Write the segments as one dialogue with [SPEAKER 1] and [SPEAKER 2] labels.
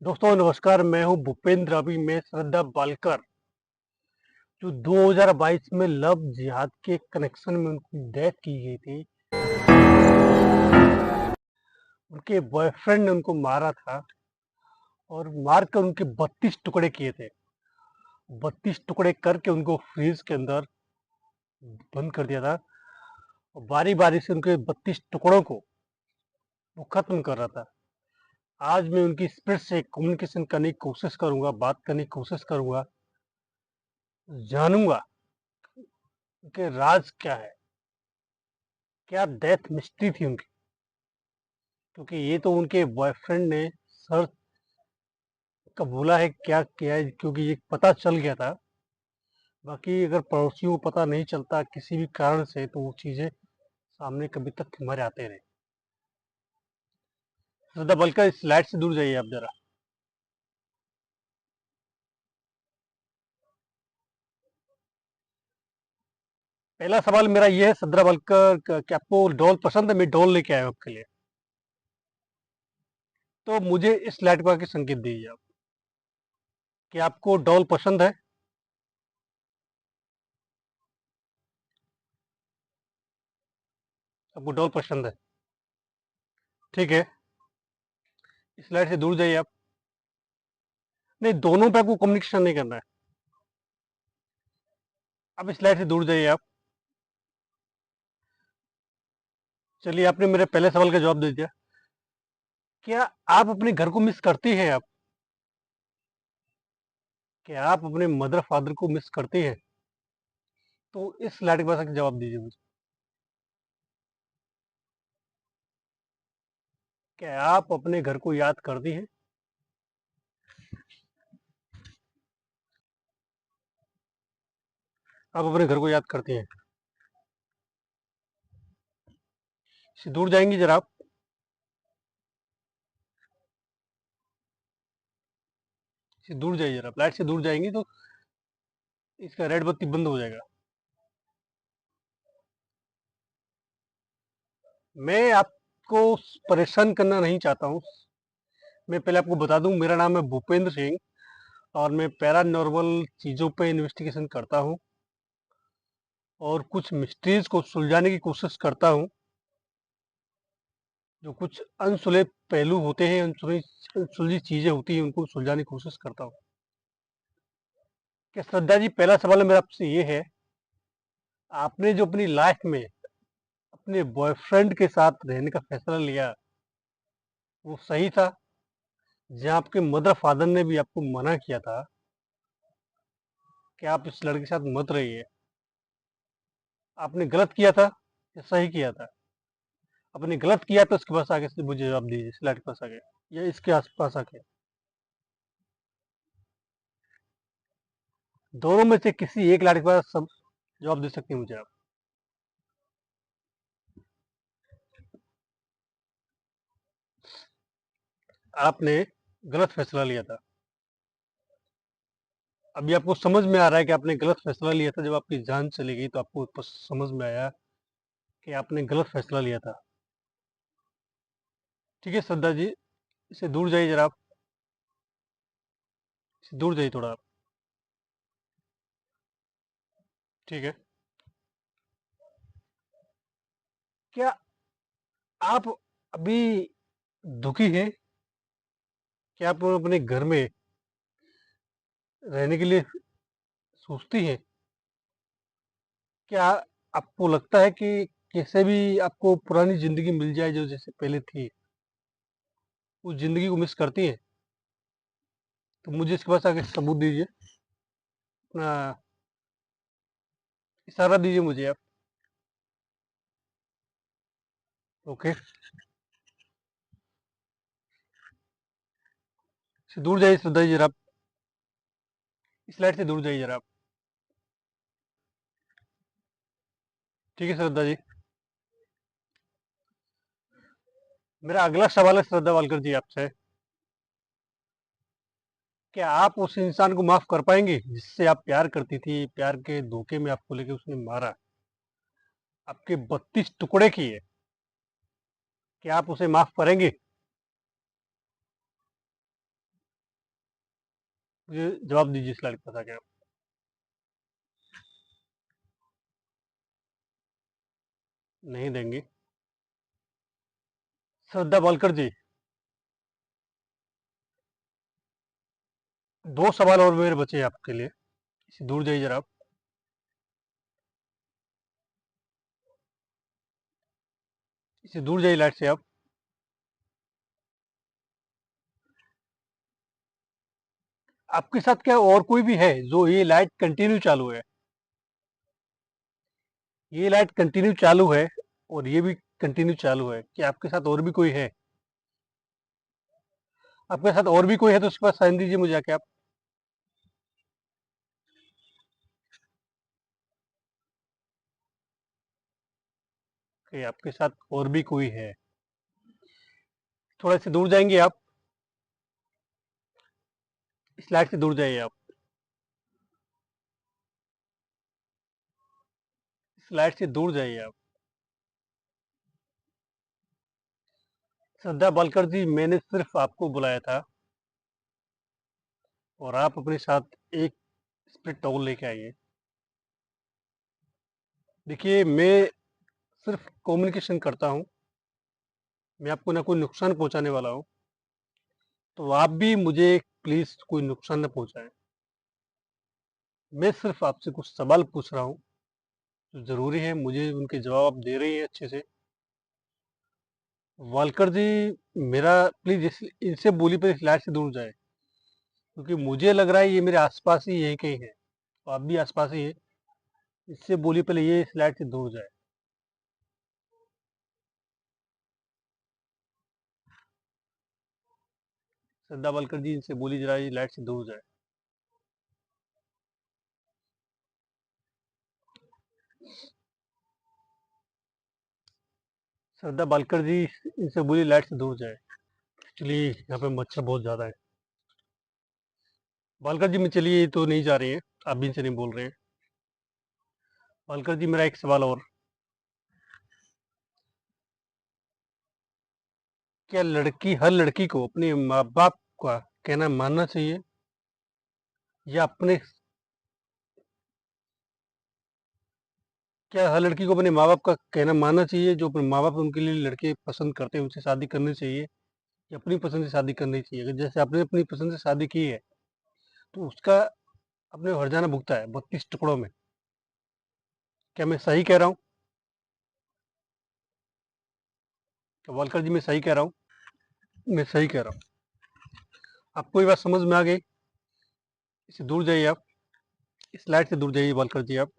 [SPEAKER 1] दोस्तों नमस्कार, मैं हूं भूपेंद्र। अभी मैं श्रद्धा बालकर जो 2022 में लव जिहाद के कनेक्शन में उनकी डेथ की गई थी। उनके बॉयफ्रेंड ने उनको मारा था और मारकर उनके 32 टुकड़े किए थे। 32 टुकड़े करके उनको फ्रीज के अंदर बंद कर दिया था और बारी बारी से उनके 32 टुकड़ों को वो खत्म कर रहा था। आज मैं उनकी स्पिरिट से कम्युनिकेशन करने की कोशिश करूंगा, बात करने की कोशिश करूंगा, जानूंगा उनके राज क्या है, क्या डेथ मिस्ट्री थी उनकी। क्योंकि ये तो उनके बॉयफ्रेंड ने सर का बोला है क्या किया है, क्योंकि ये पता चल गया था। बाकी अगर पड़ोसियों को पता नहीं चलता किसी भी कारण से तो वो चीजें सामने कभी तक मर आते रहे। श्रद्धा बल्कि इस लाइट से दूर जाइए आप जरा। पहला सवाल मेरा ये है श्रद्धा बल्कर कि आपको डॉल पसंद है? मैं डॉल लेके आया हूँ आपके लिए। तो मुझे इस लाइट को आके संकेत दीजिए आप कि आपको डॉल पसंद है। आपको डॉल पसंद है, ठीक है। इस लाइट से दूर जाइए आप। नहीं, दोनों पे आपको कम्युनिकेशन नहीं करना है। अब इस लाइट से दूर जाइए आप। चलिए, आपने मेरे पहले सवाल का जवाब दे दिया। क्या आप अपने घर को मिस करती हैं? आप क्या आप अपने मदर फादर को मिस करती हैं? तो इस लाइट के पास आके जवाब दीजिए मुझे। क्या आप अपने घर को याद करती हैं? आप अपने घर को याद करती हैं? इससे दूर जाएंगी जरा आप। इससे दूर जाइए जरा, लाइट से दूर जाएंगी तो इसका रेड बत्ती बंद हो जाएगा। मैं आपको परेशान करना नहीं चाहता हूँ। मैं पहले आपको बता दूं, मेरा नाम है भूपेंद्र सिंह और मैं पैरानॉर्मल चीज़ों पे इन्वेस्टिगेशन करता हूँ और कुछ मिस्ट्रीज को सुलझाने की कोशिश करता हूँ। जो कुछ अनसुले पहलू होते हैं, अनसुलझी चीजें होती हैं, उनको सुलझाने की कोशिश करता हूँ। क्या श्रद्धा जी, पहला सवाल मेरा आपसे ये है, आपने जो अपनी लाइफ में अपने बॉयफ्रेंड के साथ रहने का फैसला लिया वो सही था? जहाँ आपके मदर फादर ने भी आपको मना किया था कि आप इस लड़के के साथ मत रहिए, आपने गलत किया था या सही किया था? आपने गलत किया तो इसके पास आगे से मुझे जवाब दीजिए, इस लड़के के पास आगे या इसके आसपास आके। दोनों में से किसी एक लड़के के पास सब जवाब दे सकते हैं मुझे आप। आपने गलत फैसला लिया था। अभी आपको समझ में आ रहा है कि आपने गलत फैसला लिया था। जब आपकी जान चली गई तो आपको समझ में आया कि आपने गलत फैसला लिया था। ठीक है श्रद्धा जी, इससे दूर जाइए जरा आप। इससे दूर जाइए थोड़ा आप। ठीक है। क्या आप अभी दुखी हैं? क्या आप अपने घर में रहने के लिए सोचती हैं? क्या आपको लगता है कि कैसे भी आपको पुरानी जिंदगी मिल जाए जो जैसे पहले थी, उस जिंदगी को मिस करती हैं? तो मुझे इसके पास आगे सबूत दीजिए, अपना इशारा दीजिए मुझे आप। ओके, इससे दूर जाइए श्रद्धा जी जरा आप। इस लाइट से दूर जाइए जरा आप। ठीक है श्रद्धा जी। मेरा अगला सवाल है श्रद्धा वालकर जी आपसे, क्या आप उस इंसान को माफ कर पाएंगे जिससे आप प्यार करती थी? प्यार के धोखे में आपको लेके उसने मारा, आपके 32 टुकड़े किए। क्या आप उसे माफ करेंगे? मुझे जवाब दीजिए, स्लाइड पर था क्या? नहीं देंगे। श्रद्धा वालकर जी, 2 सवाल और मेरे बचे हैं आपके लिए। इससे दूर जाइए ज़रा आप। इससे दूर जाइए लाइट से आप। आपके साथ क्या और कोई भी है जो ये लाइट कंटिन्यू चालू है? ये लाइट कंटिन्यू चालू है और ये भी कंटिन्यू चालू है। क्या आपके साथ और भी कोई है? आपके साथ और भी कोई है तो उसके पास साइन दीजिए मुझे आके आप। कि आपके साथ और भी कोई है। थोड़ा से दूर जाएंगे आप। इस लाइट से दूर जाइए आप। इस लाइट से दूर जाइए आप। श्रद्धा बालकर जी, मैंने सिर्फ आपको बुलाया था और आप अपने साथ एक स्प्रिट टॉवल लेके आइए। देखिए, मैं सिर्फ कम्युनिकेशन करता हूँ। मैं आपको ना कोई नुकसान पहुंचाने वाला हूँ। तो आप भी मुझे प्लीज कोई नुकसान न पहुंचाएं। मैं सिर्फ आपसे कुछ सवाल पूछ रहा हूँ जो जरूरी है, मुझे उनके जवाब आप दे रही हैं अच्छे से। वालकर जी, मेरा प्लीज इनसे बोली पर इस लाइट से दूर जाए, क्योंकि मुझे लग रहा है ये मेरे आसपास ही यहीं कहीं है। तो आप भी आसपास ही है। इससे बोली पहले ये इस लाइट से दूर जाए। श्रद्धा वालकर जी, इनसे बोली जरा ये लाइट से दूर जाए। श्रद्धा बालकर जी, इनसे बोली लाइट से दूर जाए। एक्चुअली यहाँ पे मच्छर बहुत ज्यादा है। बालकर जी, मैं चलिए, ये तो नहीं जा रही है। आप भी इनसे नहीं बोल रहे हैं। बालकर जी, मेरा एक सवाल और। क्या हर लड़की को अपने माँ बाप का कहना मानना चाहिए, या अपने क्या हर लड़की को अपने माँ बाप का कहना मानना चाहिए, जो अपने माँ बाप उनके लिए लड़के पसंद करते हैं उनसे शादी करनी चाहिए, या अपनी पसंद से शादी करनी चाहिए? अगर जैसे आपने अपनी पसंद से शादी की है तो उसका अपने हर्जाना भुगता है 32 टुकड़ों में। क्या मैं सही कह रहा हूँ? क्या वालकर जी, मैं सही कह रहा हूँ? मैं सही कह रहा हूँ। आपको ये बात समझ में आ गई? इससे दूर जाइए आप। इस लाइट से दूर जाइए वालकर जी आप।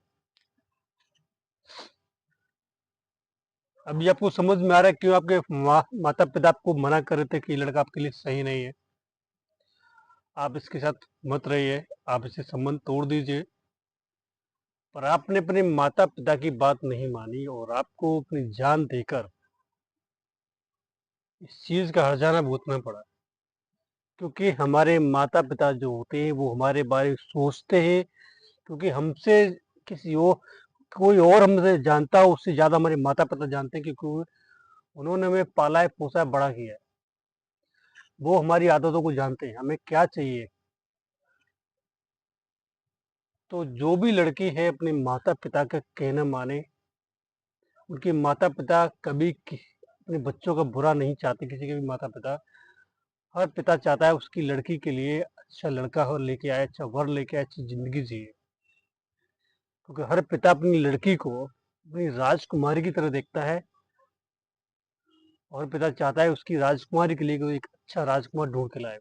[SPEAKER 1] अभी आपको समझ में आ रहा है क्यों आपके माता पिता आपको मना कर रहे थे कि ये लड़का आपके लिए सही नहीं है? आप इसके साथ मत रहिए। आप इससे संबंध तोड़ दीजिए। पर आपने अपने माता पिता की बात नहीं मानी और आपको अपनी जान देकर इस चीज का हर्जाना भुगतना पड़ा। क्योंकि हमारे माता पिता जो होते हैं वो हमारे बारे में सोचते हैं, क्योंकि हमसे किसी और कोई और हमसे जानता हो उससे ज्यादा हमारे माता पिता जानते हैं, क्योंकि उन्होंने हमें पाला है, पोसा है, बड़ा किया है। वो हमारी आदतों को जानते हैं, हमें क्या चाहिए। तो जो भी लड़की है अपने माता पिता का कहना माने। उनके माता पिता कभी अपने बच्चों का बुरा नहीं चाहते, किसी के भी माता पिता। हर पिता चाहता है उसकी लड़की के लिए अच्छा लड़का हो लेके आए, अच्छा वर लेके आए, अच्छी जिंदगी जिए। क्योंकि हर पिता अपनी लड़की को अपनी राजकुमारी की तरह देखता है, और पिता चाहता है उसकी राजकुमारी के लिए कोई एक अच्छा राजकुमार ढूंढ के लाए।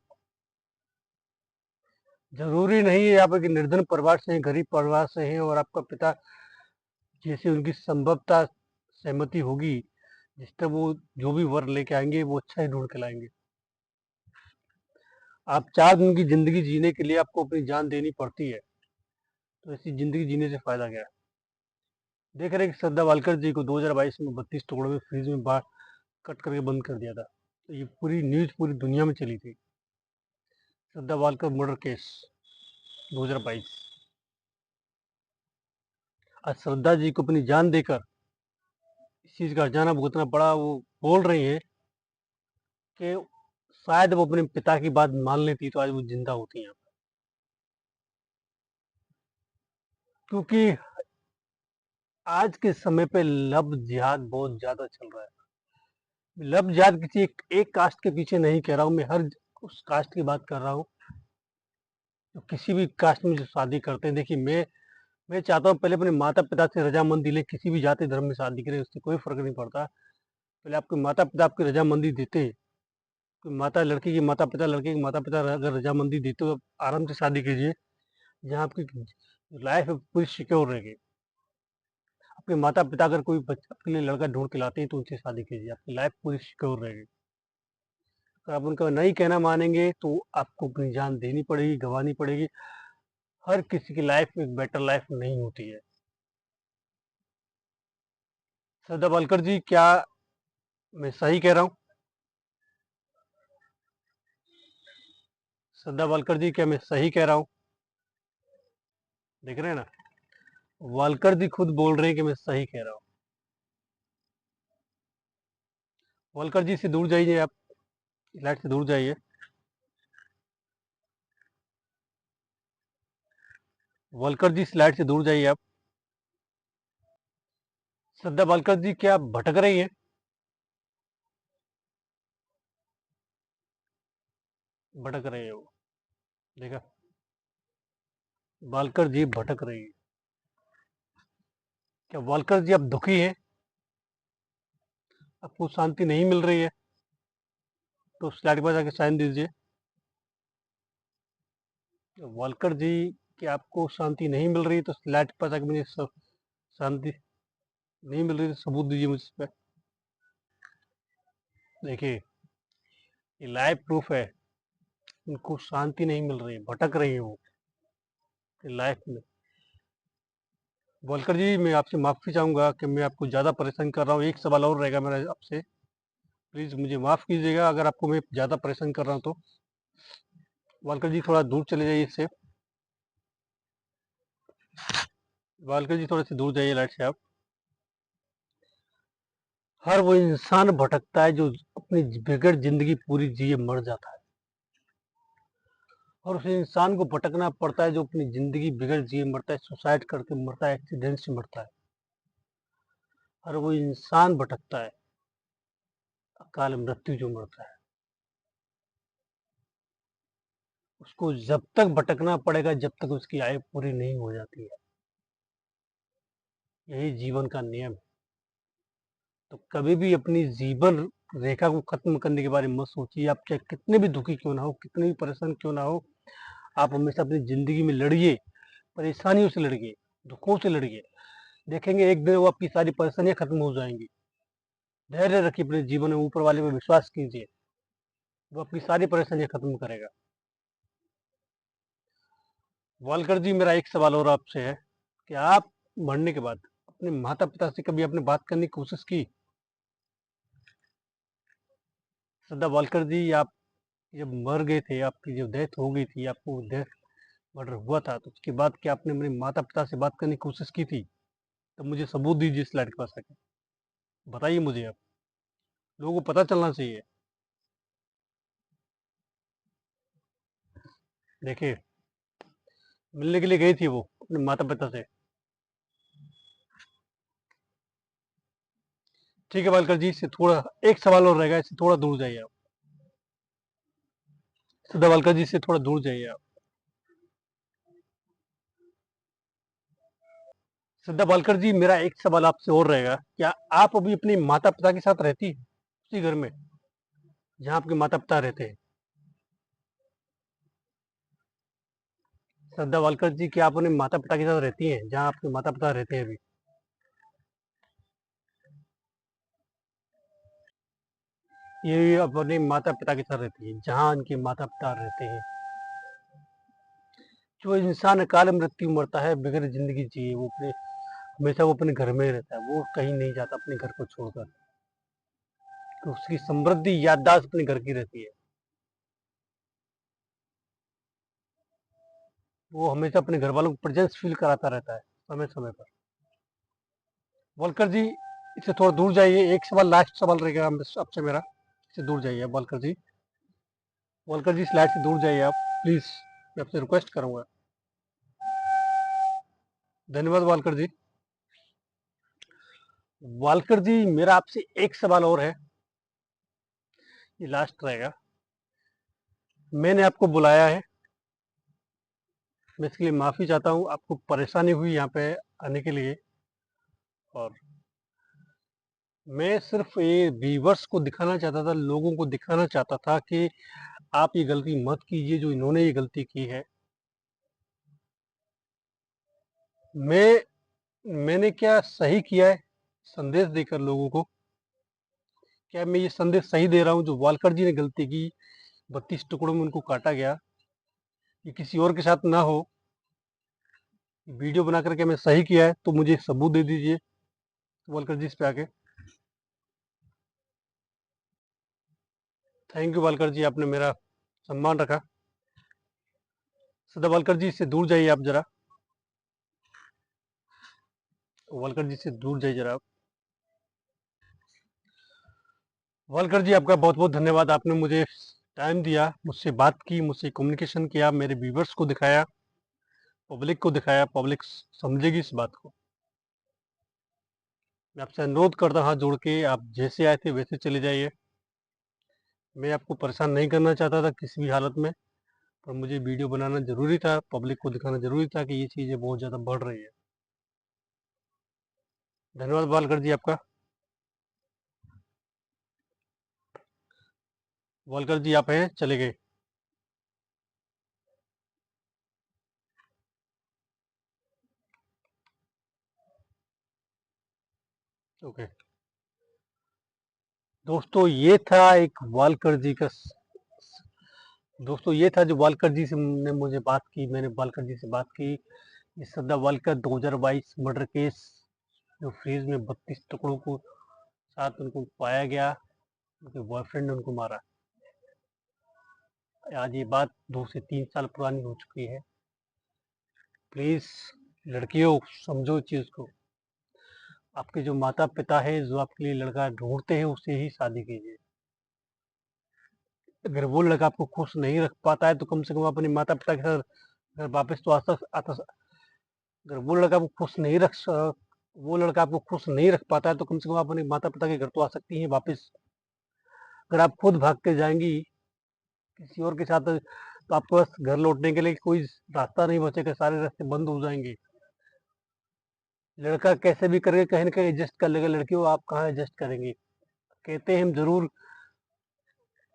[SPEAKER 1] जरूरी नहीं है आप एक निर्धन परिवार से हैं, गरीब परिवार से हैं, और आपका पिता जैसे उनकी संभवता सहमति होगी, जिस तरह वो जो भी वर लेके आएंगे वो अच्छा ही ढूंढ के लाएंगे। आप 4 दिन की जिंदगी जीने के लिए आपको अपनी जान देनी पड़ती है, तो ऐसी जिंदगी जीने से फायदा क्या है? देख रहे हैं कि श्रद्धा वालकर जी को 2022 में 32 टुकड़ों में फ्रीज में बाहर कट करके बंद कर दिया था। तो ये पूरी न्यूज पूरी दुनिया में चली थी। श्रद्धा वालकर मर्डर केस 2022। आज श्रद्धा जी को अपनी जान देकर इस चीज का हर्जाना भुगतना पड़ा। वो बोल रही है कि शायद वो अपने पिता की बात मान लेती तो आज वो जिंदा होती हैं। क्योंकि आज के समय पे लव जिहाद बहुत ज्यादा चल रहा है। लव जिहाद किसी एक कास्ट के पीछे नहीं कह रहा हूँ, मैं हर उस कास्ट की बात कर रहा हूँ जो किसी भी कास्ट में जो शादी करते हैं। देखिए, मैं चाहता हूँ पहले अपने माता पिता से रजामंदी ले, किसी भी जाति धर्म में शादी करें, उससे कोई फर्क नहीं पड़ता। पहले आपके माता पिता आपकी रजामंदी देते, कोई माता लड़की के माता पिता लड़के के माता पिता अगर रजामंदी देते तो आराम से शादी कीजिए, जहाँ आपकी लाइफ पूरी सिक्योर रहेगी। आपके माता पिता अगर कोई आपके लिए लड़का ढूंढ के लाते हैं तो उनसे शादी कीजिए, आपकी लाइफ पूरी सिक्योर रहेगी। अगर आप उनका नहीं कहना मानेंगे तो आपको अपनी जान देनी पड़ेगी, गंवानी पड़ेगी। हर किसी की लाइफ एक बेटर लाइफ नहीं होती है। श्रद्धा वालकर जी, क्या मैं सही कह रहा हूँ? श्रद्धा वालकर जी, क्या मैं सही कह रहा हूँ? देख रहे हैं ना, वालकर जी खुद बोल रहे हैं कि मैं सही कह रहा हूँ। वालकर जी से दूर जाइए, आप लाइट से दूर जाइए। वालकर जी स्लाइड से दूर जाइए आप। श्रद्धा वालकर जी, क्या आप भटक रही हैं? भटक रहे हो, देखा, वालकर जी भटक रही है। क्या वालकर जी आप दुखी हैं? आपको शांति नहीं मिल रही है? तो स्लाइड पर जाके साइन दीजिए। वालकर जी, कि आपको शांति नहीं मिल रही तो स्लाइड पर जाके मुझे शांति नहीं मिल रही तो सबूत दीजिए मुझ पर। देखिए, ये लाइव प्रूफ है, उनको शांति नहीं मिल रही है, भटक रही है वो लाइफ में। वालकर जी, मैं आपसे माफी चाहूंगा कि मैं आपको ज्यादा परेशान कर रहा हूँ। एक सवाल और रहेगा मेरा आपसे, प्लीज मुझे माफ कीजिएगा अगर आपको मैं ज्यादा परेशान कर रहा हूँ तो। वालकर जी थोड़ा दूर चले जाइए इससे। वालकर जी थोड़े से दूर जाइए लाइट से आप। हर वो इंसान भटकता है जो अपनी बिगड़ जिंदगी पूरी जिए मर जाता है, और उस इंसान को भटकना पड़ता है जो अपनी जिंदगी बिगड़ जिए मरता है, सुसाइड करके मरता है, एक्सीडेंट से मरता है। हर वो इंसान भटकता है, अकाल मृत्यु जो मरता है। उसको जब तक भटकना पड़ेगा जब तक उसकी आयु पूरी नहीं हो जाती है। यही जीवन का नियम है। तो कभी भी अपनी जीवन रेखा को खत्म करने के बारे में मत सोचिए। आप चाहे कितने भी दुखी क्यों ना हो, कितने भी परेशान क्यों ना हो, आप हमेशा अपनी जिंदगी में लड़िए, परेशानियों से लड़िए, दुखों से लड़िए। देखेंगे एक दिन वो आपकी सारी परेशानियां खत्म हो जाएंगी। धैर्य रखिए अपने जीवन में, ऊपर वाले पे विश्वास कीजिए, वो आपकी सारी परेशानियां खत्म करेगा। वालकर जी, मेरा एक सवाल और आपसे है कि आप मरने के बाद अपने माता पिता से कभी आपने बात करने की कोशिश की? श्रद्धा वालकर जी, आप जब मर गए थे, आपकी जब डेथ हो गई थी, आपको डेथ मर्डर हुआ था, तो उसके बाद क्या आपने अपने माता पिता से बात करने की कोशिश की थी? तो मुझे सबूत दीजिए स्लाइड के पास आके, बताइए मुझे। आप लोगों को पता चलना चाहिए। देखिए, मिलने के लिए गई थी वो अपने माता पिता से। ठीक है वालकर जी, इससे थोड़ा एक सवाल और रहेगा, इससे थोड़ा दूर जाइए आप। श्रद्धा वालकर जी से थोड़ा दूर जाइए आप। श्रद्धा वालकर जी, मेरा एक सवाल आपसे और रहेगा, क्या आप अभी अपने माता पिता के साथ रहती है उसी घर में जहाँ आपके माता पिता रहते हैं? श्रद्धा वालकर जी, क्या आप अपने माता पिता के साथ रहती हैं जहाँ आपके माता पिता रहते हैं अभी? ये अपने माता पिता के साथ रहती है जहाँ उनके माता पिता रहते हैं। जो इंसान अकाल मृत्यु मरता है, बगैर जिंदगी जिए, वो अपने हमेशा वो अपने घर में ही रहता है, वो कहीं नहीं जाता अपने घर को छोड़कर। तो उसकी समृद्धि याददाश्त अपने घर की रहती है, वो हमेशा अपने घर वालों को प्रेजेंस फील कराता रहता है समय समय पर। वालकर जी, इससे थोड़ा दूर जाइए। एक सवाल, लास्ट सवाल रहेगा आपसे मेरा, इससे दूर जाइए वालकर जी। वालकर जी, स्लाइड से दूर जाइए आप प्लीज, मैं आपसे रिक्वेस्ट करूंगा। धन्यवाद वालकर जी। वालकर जी, मेरा आपसे एक सवाल और है, ये लास्ट रहेगा। मैंने आपको बुलाया है, मैं इसके लिए माफ़ी चाहता हूँ, आपको परेशानी हुई यहाँ पे आने के लिए। और मैं सिर्फ ये व्यूवर्स को दिखाना चाहता था, लोगों को दिखाना चाहता था कि आप ये गलती मत कीजिए जो इन्होंने ये गलती की है। मैंने क्या सही किया है संदेश देकर लोगों को? क्या मैं ये संदेश सही दे रहा हूँ जो वालकर जी ने गलती की, 32 टुकड़ों में उनको काटा गया, ये किसी और के साथ ना हो? वीडियो बना करके मैं सही किया है तो मुझे सबूत दे दीजिए वालकर जी इस पे आके। थैंक यू वालकर जी, आपने मेरा सम्मान रखा। सदा वालकर जी से दूर जाइए आप जरा, वालकर जी से दूर जाइए जरा आप। वालकर जी, आपका बहुत बहुत धन्यवाद, आपने मुझे टाइम दिया, मुझसे बात की, मुझसे कम्युनिकेशन किया, मेरे व्यूवर्स को दिखाया, पब्लिक को दिखाया, पब्लिक समझेगी इस बात को। मैं आपसे अनुरोध करता हूँ हाथ जोड़ के, आप जैसे आए थे वैसे चले जाइए। मैं आपको परेशान नहीं करना चाहता था किसी भी हालत में, पर मुझे वीडियो बनाना ज़रूरी था, पब्लिक को दिखाना ज़रूरी था कि ये चीज़ें बहुत ज़्यादा बढ़ रही है। धन्यवाद वालकर जी आपका। वालकर जी आप हैं, चले गए। ओके दोस्तों, ये था एक वालकर जी का दोस्तों ये था जो वालकर जी से ने मुझे बात की, मैंने वालकर जी से बात की। ये सदा वालकर 2022 मर्डर केस, जो फ्रीज में 32 टुकड़ों को साथ उनको पाया गया, उनके बॉयफ्रेंड ने उनको मारा। आज ये बात 2 से 3 साल पुरानी हो चुकी है। प्लीज़ लड़कियों, समझो इस चीज़ को। आपके जो माता पिता है, जो आपके लिए लड़का ढूंढते हैं, उससे ही शादी कीजिए। अगर वो लड़का आपको खुश नहीं रख पाता है तो कम से कम अपने माता पिता के साथ घर वापस तो आता। अगर वो लड़का आपको खुश नहीं रख पाता है तो कम से कम आप अपने माता पिता के घर तो आ सकती हैं वापस। अगर आप खुद भाग के जाएंगी किसी और के साथ तो आपके पास घर लौटने के लिए कोई रास्ता नहीं बचेगा, सारे रास्ते बंद हो जाएंगे। लड़का कैसे भी करके कहीं ना कहीं एडजस्ट कर लेगा, लड़कियों आप कहाँ एडजस्ट करेंगे? कहते हैं हम जरूर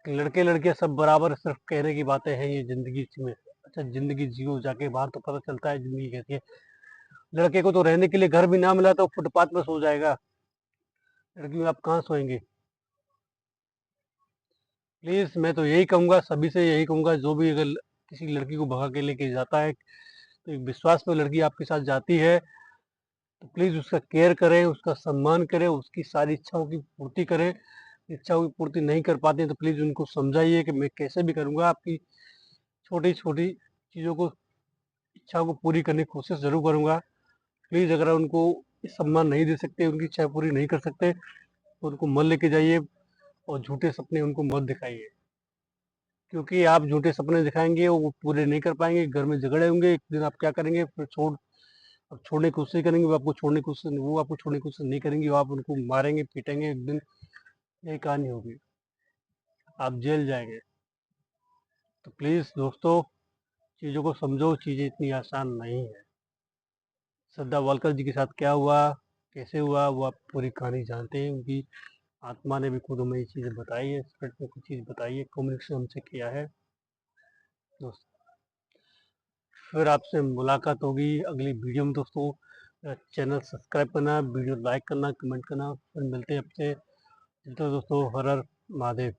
[SPEAKER 1] कि लड़के लड़कियां सब बराबर, सिर्फ कहने की बातें हैं ये जिंदगी में। अच्छा, जिंदगी जियो, जाके बाहर तो पता चलता है जिंदगी कैसी है। लड़के को तो रहने के लिए घर भी ना मिला तो फुटपाथ पर सो जाएगा, लड़की में आप कहाँ सोएंगे? प्लीज मैं तो यही कहूंगा, सभी से यही कहूंगा, जो भी अगर किसी लड़की को भगा के लेके जाता है तो एक विश्वास में लड़की आपके साथ जाती है तो प्लीज उसका केयर करें, उसका सम्मान करें, उसकी सारी इच्छाओं की पूर्ति करें। इच्छाओं की पूर्ति नहीं कर पाते हैं तो प्लीज उनको समझाइए कि मैं कैसे भी करूंगा, आपकी छोटी छोटी चीज़ों को, इच्छाओं को पूरी करने की कोशिश जरूर करूंगा। प्लीज अगर उनको सम्मान नहीं दे सकते, उनकी इच्छा पूरी नहीं कर सकते तो उनको मत लेके जाइए और झूठे सपने उनको मत दिखाइए, क्योंकि आप झूठे सपने दिखाएंगे वो पूरे नहीं कर पाएंगे, घर में झगड़े होंगे, एक दिन आप क्या करेंगे, फिर अब छोड़ने की कोशिश करेंगे, वो आपको छोड़ने की कोशिश नहीं करेंगे, वो आप उनको मारेंगे पीटेंगे, एक दिन यही कहानी होगी, आप जेल जाएंगे। तो प्लीज़ दोस्तों, चीज़ों को समझो, चीज़ें इतनी आसान नहीं है। श्रद्धा वालकर जी के साथ क्या हुआ, कैसे हुआ, वो आप पूरी कहानी जानते हैं। उनकी आत्मा ने भी खुद हमें ये चीज़ें बताई है, स्क्रिप्ट में कुछ चीज़ बताई है, कम्युनिकेशन हमसे किया है। दोस्त, फिर आपसे मुलाकात होगी अगली वीडियो में दोस्तों। चैनल सब्सक्राइब करना, वीडियो लाइक करना, कमेंट करना। फिर मिलते हैं आपसे। चलते हैं दोस्तों, हर हर महादेव।